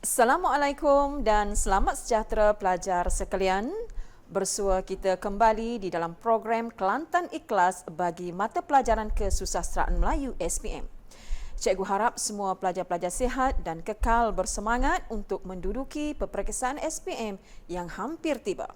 Assalamualaikum dan selamat sejahtera pelajar sekalian. Bersua kita kembali di dalam program Kelantan Ikhlas bagi mata pelajaran Kesusasteraan Melayu SPM. Cikgu harap semua pelajar-pelajar sihat dan kekal bersemangat untuk menduduki peperiksaan SPM yang hampir tiba.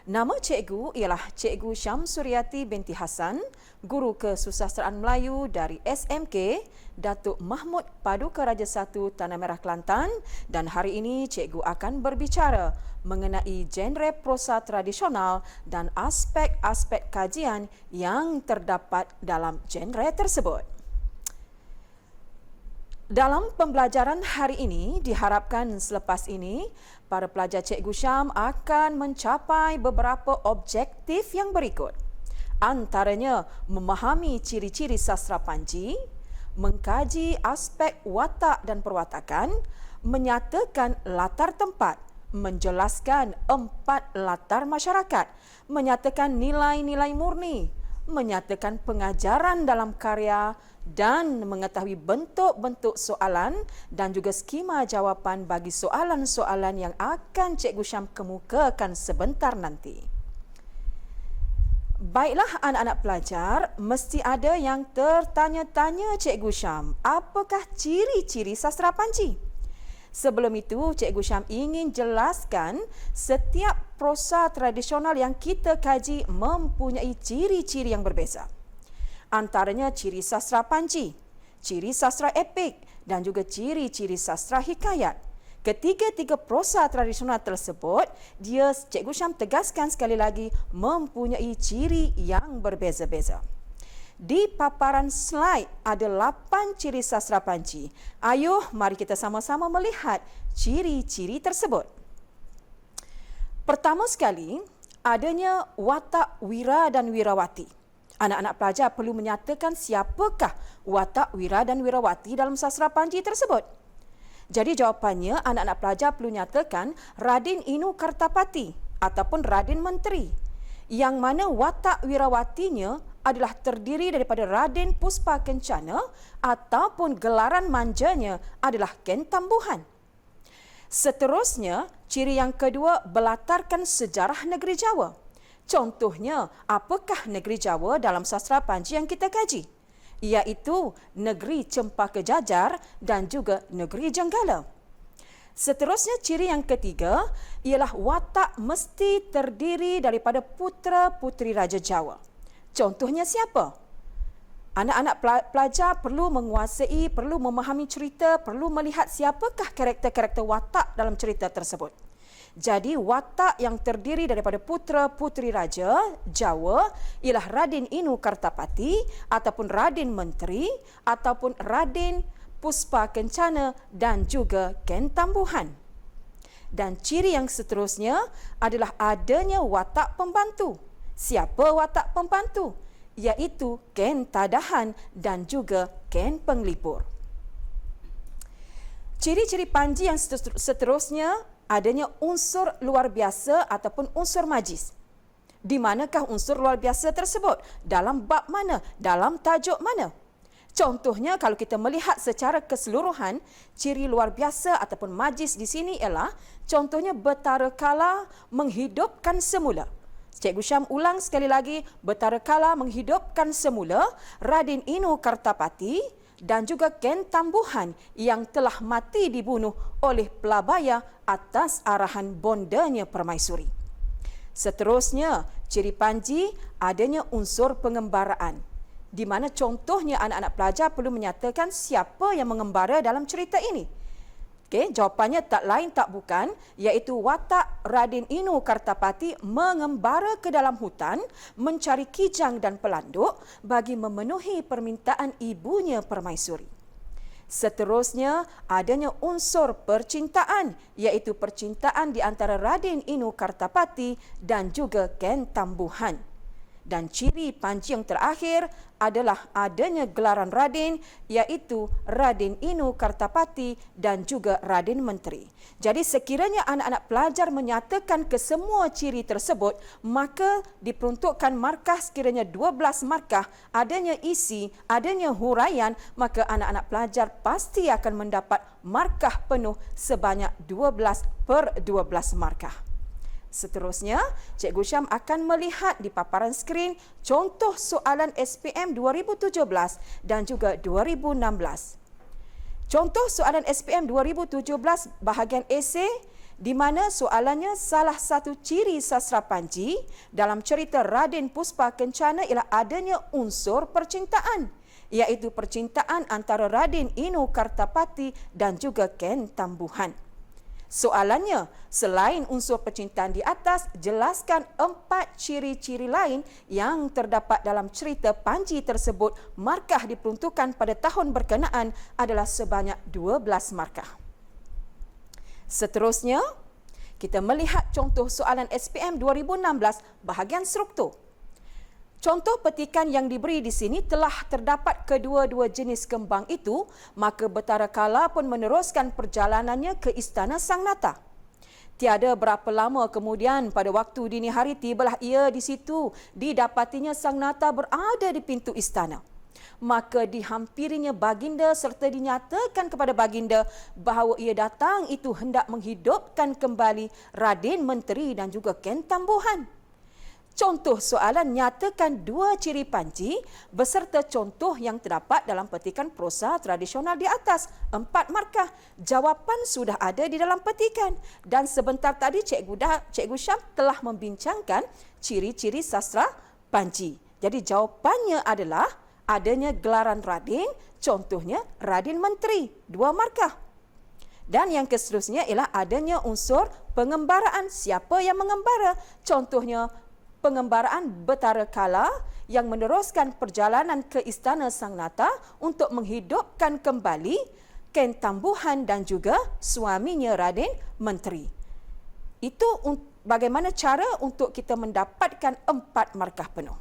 Nama cikgu ialah Cikgu Syamsuriati binti Hassan, Guru Kesusasteraan Melayu dari SMK Datuk Mahmud Paduka Raja 1 Tanah Merah Kelantan, dan hari ini cikgu akan berbicara mengenai genre prosa tradisional dan aspek-aspek kajian yang terdapat dalam genre tersebut. Dalam pembelajaran hari ini, diharapkan selepas ini, para pelajar Cikgu Syam akan mencapai beberapa objektif yang berikut. Antaranya, memahami ciri-ciri sastra Panji, mengkaji aspek watak dan perwatakan, menyatakan latar tempat, menjelaskan 4 latar masyarakat, menyatakan nilai-nilai murni, menyatakan pengajaran dalam karya dan mengetahui bentuk-bentuk soalan dan juga skema jawapan bagi soalan-soalan yang akan Cikgu Syam kemukakan sebentar nanti. Baiklah anak-anak pelajar, mesti ada yang tertanya-tanya Cikgu Syam, apakah ciri-ciri sastra Panji? Sebelum itu, Cikgu Syam ingin jelaskan setiap prosa tradisional yang kita kaji mempunyai ciri-ciri yang berbeza. Antaranya ciri sastra Panji, ciri sastra epik dan juga ciri-ciri sastra hikayat. Ketiga-tiga prosa tradisional tersebut, Cikgu Syam tegaskan sekali lagi, mempunyai ciri yang berbeza-beza. Di paparan slide ada 8 ciri sastra Panji. Ayuh, mari kita sama-sama melihat ciri-ciri tersebut. Pertama sekali, adanya watak wira dan wirawati. Anak-anak pelajar perlu menyatakan siapakah watak wira dan wirawati dalam sastra Panji tersebut. Jadi jawapannya, anak-anak pelajar perlu nyatakan Radin Inu Kartapati ataupun Radin Menteri, yang mana watak wirawatinya adalah terdiri daripada Radin Puspa Kencana ataupun gelaran manjanya adalah Ken Tambuhan. Seterusnya, ciri yang kedua berlatarkan sejarah negeri Jawa. Contohnya, apakah negeri Jawa dalam sastra Panji yang kita kaji? Iaitu negeri Cempaka Jajar dan juga negeri Jenggala. Seterusnya, ciri yang ketiga ialah watak mesti terdiri daripada putera-puteri Raja Jawa. Contohnya siapa? Anak-anak pelajar perlu menguasai, perlu memahami cerita, perlu melihat siapakah karakter-karakter watak dalam cerita tersebut. Jadi, watak yang terdiri daripada putera-puteri Raja Jawa ialah Radin Inu Kartapati ataupun Radin Menteri ataupun Radin Puspa Kencana dan juga Ken Tambuhan. Dan ciri yang seterusnya adalah adanya watak pembantu. Siapa watak pembantu? Iaitu Ken Tadahan dan juga Ken Penglipur. Ciri-ciri Panji yang seterusnya adanya unsur luar biasa ataupun unsur majis. Di manakah unsur luar biasa tersebut? Dalam bab mana? Dalam tajuk mana? Contohnya, kalau kita melihat secara keseluruhan, ciri luar biasa ataupun majis di sini ialah contohnya betara kala menghidupkan semula. Cikgu Syam ulang sekali lagi, betara kala menghidupkan semula Radin Inu Kartapati dan juga Ken Tambuhan yang telah mati dibunuh oleh pelabaya atas arahan bondanya Permaisuri. Seterusnya, ciri Panji adanya unsur pengembaraan, di mana contohnya anak-anak pelajar perlu menyatakan siapa yang mengembara dalam cerita ini. Okey, jawapannya tak lain tak bukan, iaitu watak Radin Inu Kartapati mengembara ke dalam hutan mencari kijang dan pelanduk bagi memenuhi permintaan ibunya Permaisuri. Seterusnya, adanya unsur percintaan, iaitu percintaan di antara Radin Inu Kartapati dan juga Ken Tambuhan. Dan ciri panji yang terakhir adalah adanya gelaran Radin, iaitu Radin Inu Kartapati dan juga Radin Menteri. Jadi sekiranya anak-anak pelajar menyatakan kesemua ciri tersebut, maka diperuntukkan markah sekiranya 12 markah, adanya isi, adanya huraian, maka anak-anak pelajar pasti akan mendapat markah penuh sebanyak 12/12 markah. Seterusnya, Cikgu Syam akan melihat di paparan skrin contoh soalan SPM 2017 dan juga 2016. Contoh soalan SPM 2017 bahagian esei di mana soalannya salah satu ciri sastra Panji dalam cerita Raden Puspa Kencana ialah adanya unsur percintaan, iaitu percintaan antara Raden Inu Kartapati dan juga Ken Tambuhan. Soalannya, selain unsur percintaan di atas, jelaskan 4 ciri-ciri lain yang terdapat dalam cerita Panji tersebut. Markah diperuntukkan pada tahun berkenaan adalah sebanyak 12 markah. Seterusnya, kita melihat contoh soalan SPM 2016 bahagian struktur. Contoh petikan yang diberi di sini telah terdapat kedua-dua jenis kembang itu, maka Betara Kala pun meneruskan perjalanannya ke Istana Sang Nata. Tiada berapa lama kemudian, pada waktu dini hari tibalah ia di situ, didapatinya Sang Nata berada di pintu istana. Maka dihampirinya baginda serta dinyatakan kepada baginda bahawa ia datang itu hendak menghidupkan kembali Raden Menteri dan juga Ken Tambuhan. Contoh soalan nyatakan 2 ciri Panji beserta contoh yang terdapat dalam petikan prosa tradisional di atas. 4 markah. Jawapan sudah ada di dalam petikan. Dan sebentar tadi Cikgu Syam telah membincangkan ciri-ciri sastra Panji. Jadi jawapannya adalah adanya gelaran Radin, contohnya Radin Menteri, 2 markah. Dan yang seterusnya ialah adanya unsur pengembaraan. Siapa yang mengembara? Contohnya pengembaraan Betara Kala yang meneruskan perjalanan ke Istana Sang Nata untuk menghidupkan kembali Ken Tambuhan dan juga suaminya Raden Menteri. Itu bagaimana cara untuk kita mendapatkan 4 markah penuh.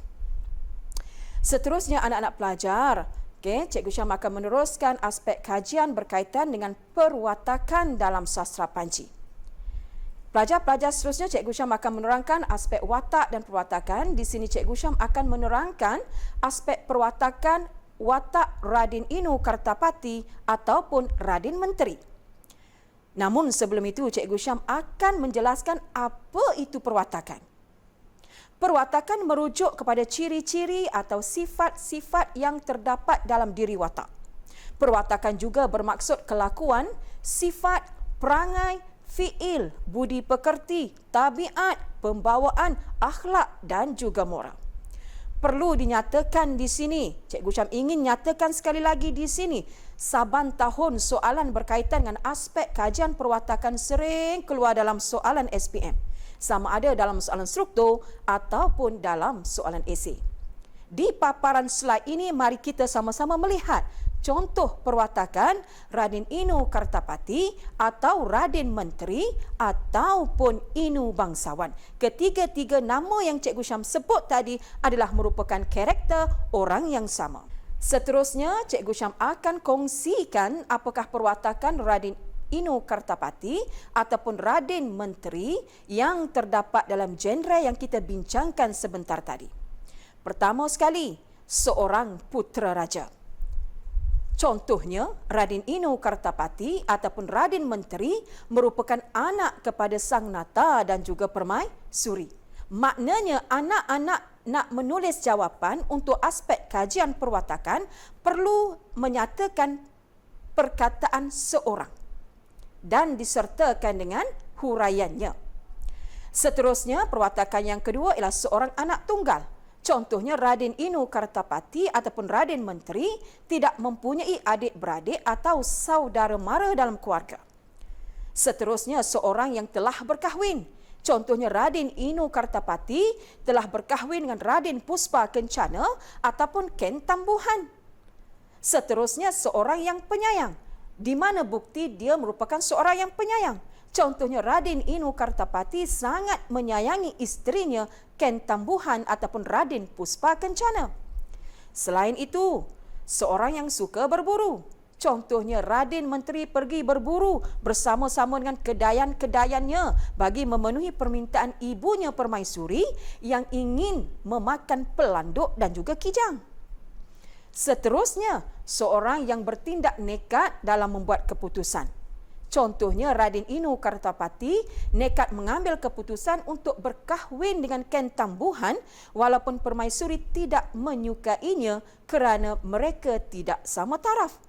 Seterusnya anak-anak pelajar, Cikgu Syam akan meneruskan aspek kajian berkaitan dengan perwatakan dalam sastra Panji. Pelajar-pelajar seterusnya, Cikgu Syam akan menerangkan aspek watak dan perwatakan. Di sini Cikgu Syam akan menerangkan aspek perwatakan watak Raden Inu Kartapati ataupun Raden Menteri. Namun sebelum itu, Cikgu Syam akan menjelaskan apa itu perwatakan. Perwatakan merujuk kepada ciri-ciri atau sifat-sifat yang terdapat dalam diri watak. Perwatakan juga bermaksud kelakuan, sifat, perangai, fiil, budi pekerti, tabiat, pembawaan, akhlak dan juga moral. Perlu dinyatakan di sini, Cikgu Syam ingin nyatakan sekali lagi di sini, saban tahun soalan berkaitan dengan aspek kajian perwatakan sering keluar dalam soalan SPM. Sama ada dalam soalan struktur ataupun dalam soalan esei. Di paparan slide ini, mari kita sama-sama melihat contoh perwatakan Raden Inu Kartapati atau Raden Menteri ataupun Inu Bangsawan. Ketiga-tiga nama yang Cikgu Syam sebut tadi adalah merupakan karakter orang yang sama. Seterusnya, Cikgu Syam akan kongsikan apakah perwatakan Raden Inu Kartapati ataupun Raden Menteri yang terdapat dalam genre yang kita bincangkan sebentar tadi. Pertama sekali, seorang putera raja. Contohnya, Raden Inu Kartapati ataupun Raden Menteri merupakan anak kepada Sang Nata dan juga Permaisuri. Maknanya, anak-anak nak menulis jawapan untuk aspek kajian perwatakan perlu menyatakan perkataan seorang dan disertakan dengan huraiannya. Seterusnya, perwatakan yang kedua ialah seorang anak tunggal. Contohnya, Raden Inu Kartapati ataupun Raden Menteri tidak mempunyai adik-beradik atau saudara mara dalam keluarga. Seterusnya, seorang yang telah berkahwin. Contohnya, Raden Inu Kartapati telah berkahwin dengan Raden Puspa Kencana ataupun Ken Tambuhan. Seterusnya, seorang yang penyayang. di mana bukti dia merupakan seorang yang penyayang. Contohnya Raden Inu Kartapati sangat menyayangi isterinya Ken Tambuhan ataupun Raden Puspa Kencana. Selain itu, seorang yang suka berburu. Contohnya Raden Menteri pergi berburu bersama-sama dengan kedayan-kedayannya bagi memenuhi permintaan ibunya Permaisuri yang ingin memakan pelanduk dan juga kijang. Seterusnya, seorang yang bertindak nekat dalam membuat keputusan. Contohnya Raden Inu Kartapati nekat mengambil keputusan untuk berkahwin dengan Ken Tambuhan walaupun Permaisuri tidak menyukainya kerana mereka tidak sama taraf.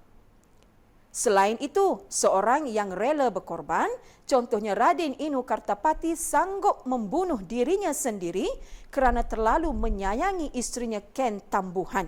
Selain itu, seorang yang rela berkorban, contohnya Raden Inu Kartapati sanggup membunuh dirinya sendiri kerana terlalu menyayangi isterinya Ken Tambuhan.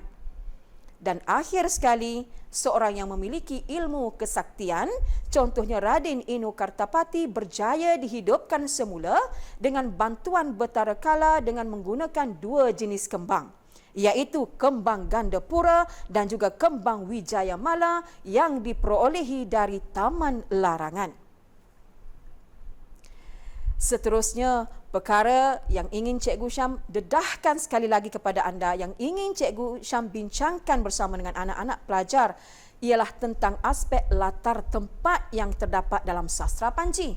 Dan akhir sekali, seorang yang memiliki ilmu kesaktian, contohnya Raden Inu Kartapati berjaya dihidupkan semula dengan bantuan Betara Kala dengan menggunakan dua jenis kembang, iaitu kembang Gandapura dan juga kembang Wijayamala yang diperolehi dari Taman Larangan. Seterusnya, perkara yang ingin Cikgu Syam dedahkan sekali lagi kepada anda, yang ingin Cikgu Syam bincangkan bersama dengan anak-anak pelajar ialah tentang aspek latar tempat yang terdapat dalam sastra Panji.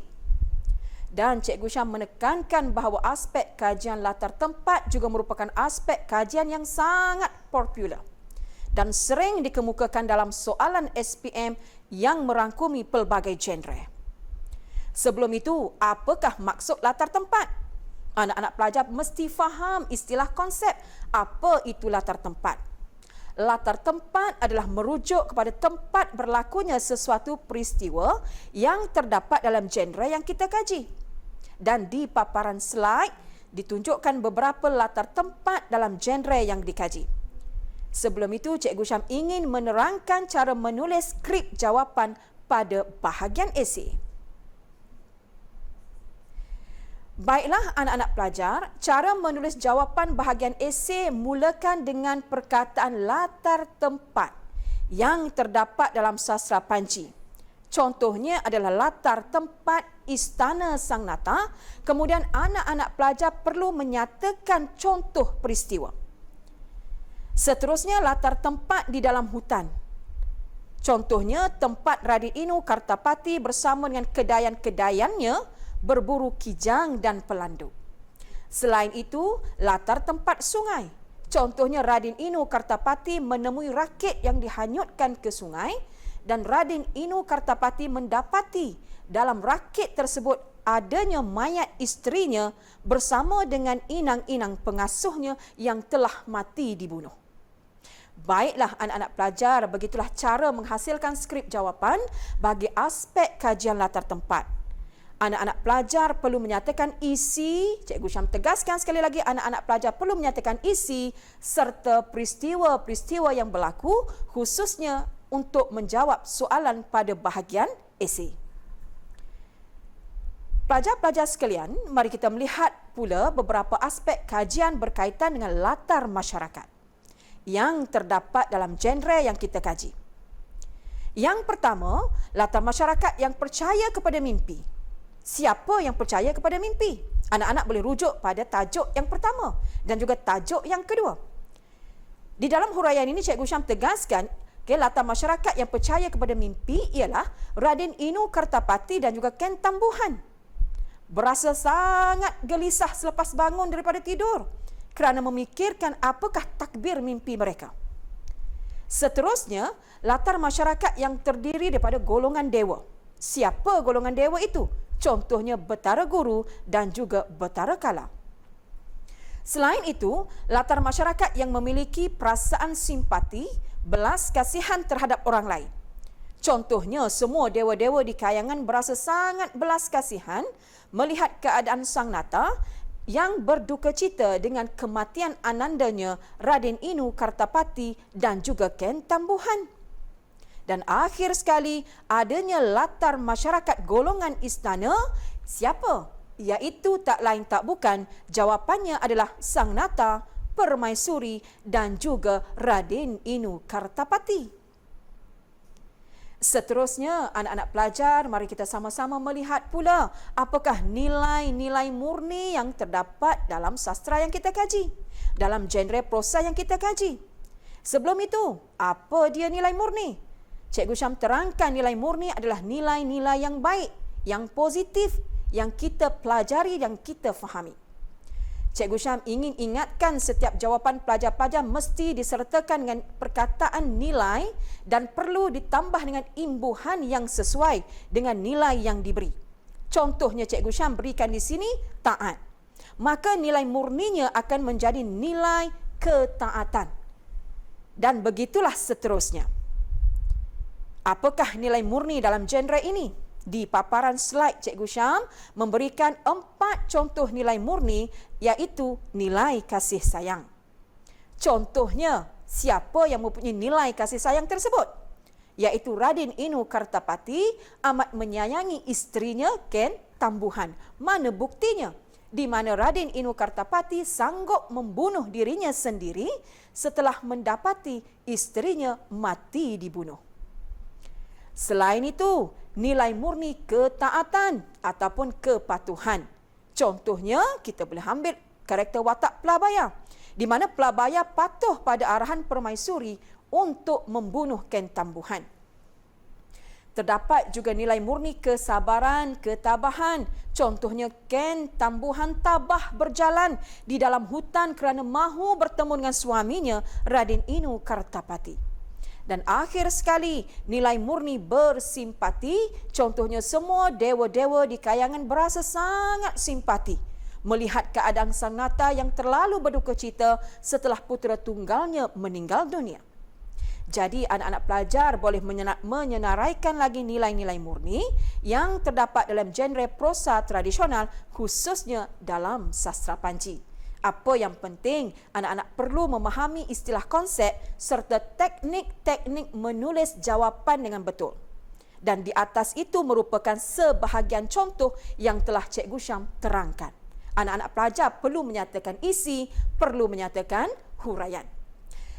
Dan Cikgu Syam menekankan bahawa aspek kajian latar tempat juga merupakan aspek kajian yang sangat popular dan sering dikemukakan dalam soalan SPM yang merangkumi pelbagai genre. Sebelum itu, apakah maksud latar tempat? Anak-anak pelajar mesti faham istilah konsep apa itu latar tempat. Latar tempat adalah merujuk kepada tempat berlakunya sesuatu peristiwa yang terdapat dalam genre yang kita kaji. Dan di paparan slide ditunjukkan beberapa latar tempat dalam genre yang dikaji. Sebelum itu, Cikgu Syam ingin menerangkan cara menulis skrip jawapan pada bahagian esei. Baiklah anak-anak pelajar, cara menulis jawapan bahagian esei mulakan dengan perkataan latar tempat yang terdapat dalam sastra Panji. Contohnya adalah latar tempat Istana Sang Nata, kemudian anak-anak pelajar perlu menyatakan contoh peristiwa. Seterusnya latar tempat di dalam hutan. Contohnya tempat Raden Inu Kartapati bersama dengan kedayan-kedayannya berburu kijang dan pelanduk. Selain itu, latar tempat sungai. Contohnya Raden Inu Kartapati menemui rakit yang dihanyutkan ke sungai dan Raden Inu Kartapati mendapati dalam rakit tersebut adanya mayat isterinya bersama dengan inang-inang pengasuhnya yang telah mati dibunuh. Baiklah anak-anak pelajar, begitulah cara menghasilkan skrip jawapan bagi aspek kajian latar tempat. Anak-anak pelajar perlu menyatakan isi, Cikgu Syam tegaskan sekali lagi, anak-anak pelajar perlu menyatakan isi serta peristiwa-peristiwa yang berlaku khususnya untuk menjawab soalan pada bahagian esei. Pelajar-pelajar sekalian, mari kita melihat pula beberapa aspek kajian berkaitan dengan latar masyarakat yang terdapat dalam genre yang kita kaji. Yang pertama, latar masyarakat yang percaya kepada mimpi. Siapa yang percaya kepada mimpi? Anak-anak boleh rujuk pada tajuk yang pertama dan juga tajuk yang kedua. Di dalam huraian ini, Cikgu Syam tegaskan, latar masyarakat yang percaya kepada mimpi ialah Raden Inu Kartapati dan juga Ken Tambuhan. Berasa sangat gelisah selepas bangun daripada tidur kerana memikirkan apakah takbir mimpi mereka. Seterusnya, latar masyarakat yang terdiri daripada golongan dewa. Siapa golongan dewa itu? Contohnya Betara Guru dan juga Betara Kala. Selain itu, latar masyarakat yang memiliki perasaan simpati, belas kasihan terhadap orang lain. Contohnya, semua dewa-dewa di kayangan berasa sangat belas kasihan melihat keadaan Sang Nata yang berduka cita dengan kematian anandanya Raden Inu Kartapati dan juga Ken Tambuhan. Dan akhir sekali, adanya latar masyarakat golongan istana. Siapa? Iaitu tak lain tak bukan, jawapannya adalah Sang Nata, Permaisuri dan juga Raden Inu Kartapati. Seterusnya, anak-anak pelajar, mari kita sama-sama melihat pula apakah nilai-nilai murni yang terdapat dalam sastra yang kita kaji, dalam genre prosa yang kita kaji. Sebelum itu, apa dia nilai murni? Cikgu Syam terangkan nilai murni adalah nilai-nilai yang baik, yang positif, yang kita pelajari, yang kita fahami. Cikgu Syam ingin ingatkan setiap jawapan pelajar-pelajar mesti disertakan dengan perkataan nilai dan perlu ditambah dengan imbuhan yang sesuai dengan nilai yang diberi. Contohnya Cikgu Syam berikan di sini taat. Maka nilai murninya akan menjadi nilai ketaatan. Dan begitulah seterusnya. Apakah nilai murni dalam genre ini? Di paparan slide Cikgu Syam memberikan 4 contoh nilai murni, iaitu nilai kasih sayang. Contohnya, siapa yang mempunyai nilai kasih sayang tersebut? Iaitu Radin Inu Kartapati amat menyayangi isterinya Ken Tambuhan. Mana buktinya? Di mana Radin Inu Kartapati sanggup membunuh dirinya sendiri setelah mendapati isterinya mati dibunuh. Selain itu, nilai murni ketaatan ataupun kepatuhan. Contohnya, kita boleh ambil karakter watak Pelabaya, di mana Pelabaya patuh pada arahan Permaisuri untuk membunuh Ken Tambuhan. Terdapat juga nilai murni kesabaran, ketabahan. Contohnya, Ken Tambuhan tabah berjalan di dalam hutan kerana mahu bertemu dengan suaminya, Radin Inu Kartapati. Dan akhir sekali, nilai murni bersimpati. Contohnya, semua dewa-dewa di kayangan berasa sangat simpati melihat keadaan Sang Nata yang terlalu berduka cita setelah putera tunggalnya meninggal dunia. Jadi, anak-anak pelajar boleh menyenaraikan lagi nilai-nilai murni yang terdapat dalam genre prosa tradisional, khususnya dalam sastra Panji. Apa yang penting, anak-anak perlu memahami istilah konsep serta teknik-teknik menulis jawapan dengan betul. Dan di atas itu merupakan sebahagian contoh yang telah Cikgu Syam terangkan. Anak-anak pelajar perlu menyatakan isi, perlu menyatakan huraian.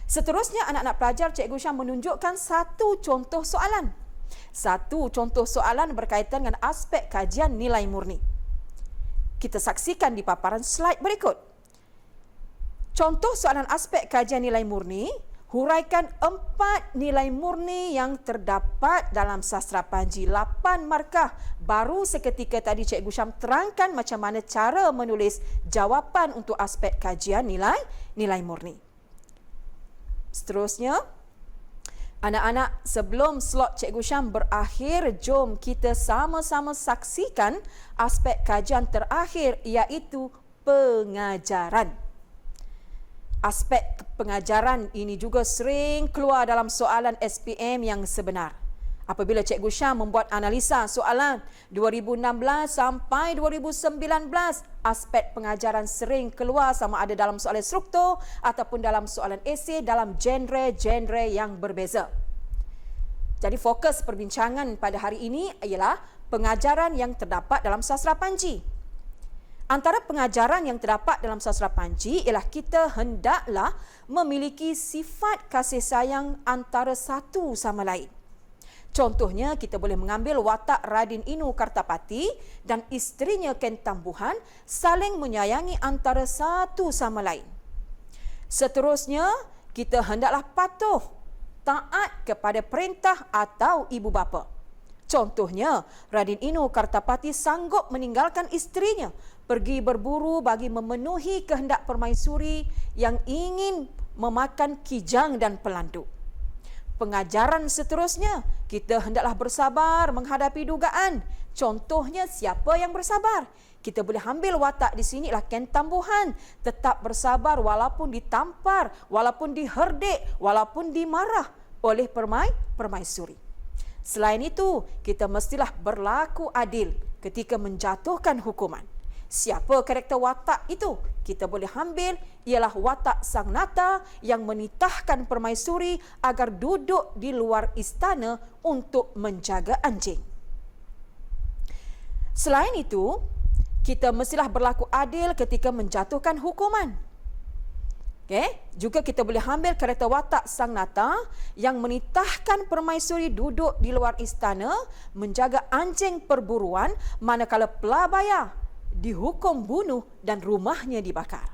Seterusnya, anak-anak pelajar Cikgu Syam menunjukkan satu contoh soalan. Satu contoh soalan berkaitan dengan aspek kajian nilai murni. Kita saksikan di paparan slide berikut. Contoh soalan aspek kajian nilai murni, huraikan 4 nilai murni yang terdapat dalam sastra Panji. 8 markah. Baru seketika tadi Cikgu Syam terangkan macam mana cara menulis jawapan untuk aspek kajian nilai murni. Seterusnya, anak-anak, sebelum slot Cikgu Syam berakhir, jom kita sama-sama saksikan aspek kajian terakhir, iaitu pengajaran. Aspek pengajaran ini juga sering keluar dalam soalan SPM yang sebenar. Apabila Cikgu Syam membuat analisa soalan 2016 sampai 2019, aspek pengajaran sering keluar sama ada dalam soalan struktur ataupun dalam soalan esei dalam genre-genre yang berbeza. Jadi fokus perbincangan pada hari ini ialah pengajaran yang terdapat dalam sastra Panji. Antara pengajaran yang terdapat dalam sastra Panji ialah kita hendaklah memiliki sifat kasih sayang antara satu sama lain. Contohnya, kita boleh mengambil watak Radin Inu Kartapati dan isterinya Ken Tambuhan saling menyayangi antara satu sama lain. Seterusnya, kita hendaklah patuh, taat kepada perintah atau ibu bapa. Contohnya, Radin Inu Kartapati sanggup meninggalkan isterinya pergi berburu bagi memenuhi kehendak Permaisuri yang ingin memakan kijang dan pelanduk. Pengajaran seterusnya, kita hendaklah bersabar menghadapi dugaan. Contohnya, siapa yang bersabar? Kita boleh ambil watak di sini lah Ken Tambuhan. Tetap bersabar walaupun ditampar, walaupun diherdik, walaupun dimarah oleh Permaisuri. Selain itu, kita mestilah berlaku adil ketika menjatuhkan hukuman. Siapa karakter watak itu? Kita boleh ambil ialah watak Sang Nata yang menitahkan Permaisuri agar duduk di luar istana untuk menjaga anjing. Selain itu, kita mestilah berlaku adil ketika menjatuhkan hukuman. Juga kita boleh ambil kereta watak Sang Nata yang menitahkan permaisuri duduk di luar istana menjaga anjing perburuan manakala pelabaya dihukum bunuh dan rumahnya dibakar.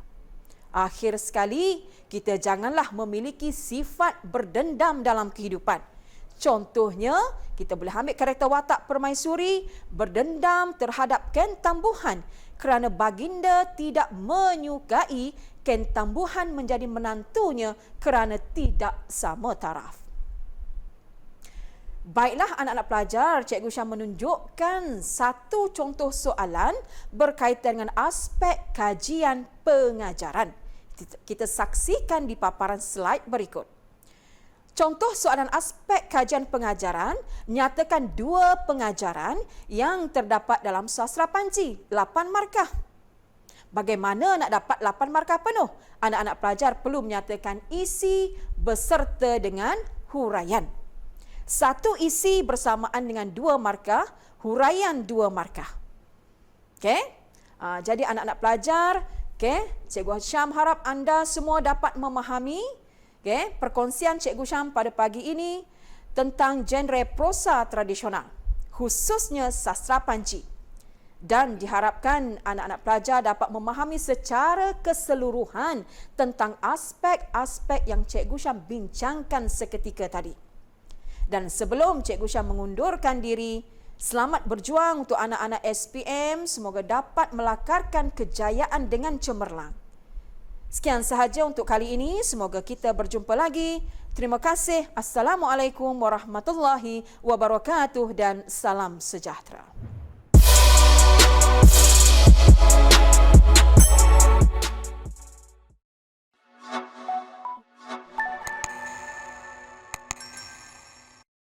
Akhir sekali, kita janganlah memiliki sifat berdendam dalam kehidupan. Contohnya, kita boleh ambil kereta watak permaisuri berdendam terhadap Ken Tambuhan kerana baginda tidak menyukai Ken Tambuhan menjadi menantunya kerana tidak sama taraf. Baiklah anak-anak pelajar, Cikgu Syah menunjukkan satu contoh soalan berkaitan dengan aspek kajian pengajaran. Kita saksikan di paparan slide berikut. Contoh soalan aspek kajian pengajaran nyatakan 2 pengajaran yang terdapat dalam sastra Panji, 8 markah. Bagaimana nak dapat 8 markah penuh? Anak-anak pelajar perlu menyatakan isi beserta dengan huraian. 1 isi bersamaan dengan 2 markah, huraian 2 markah. Jadi anak-anak pelajar, Cikgu Syam harap anda semua dapat memahami perkongsian Cikgu Syam pada pagi ini tentang genre prosa tradisional, khususnya sastra Panji. Dan diharapkan anak-anak pelajar dapat memahami secara keseluruhan tentang aspek-aspek yang Cikgu Syam bincangkan seketika tadi. Dan sebelum Cikgu Syam mengundurkan diri, selamat berjuang untuk anak-anak SPM, semoga dapat melakarkan kejayaan dengan cemerlang. Sekian sahaja untuk kali ini, semoga kita berjumpa lagi. Terima kasih. Assalamualaikum warahmatullahi wabarakatuh dan salam sejahtera.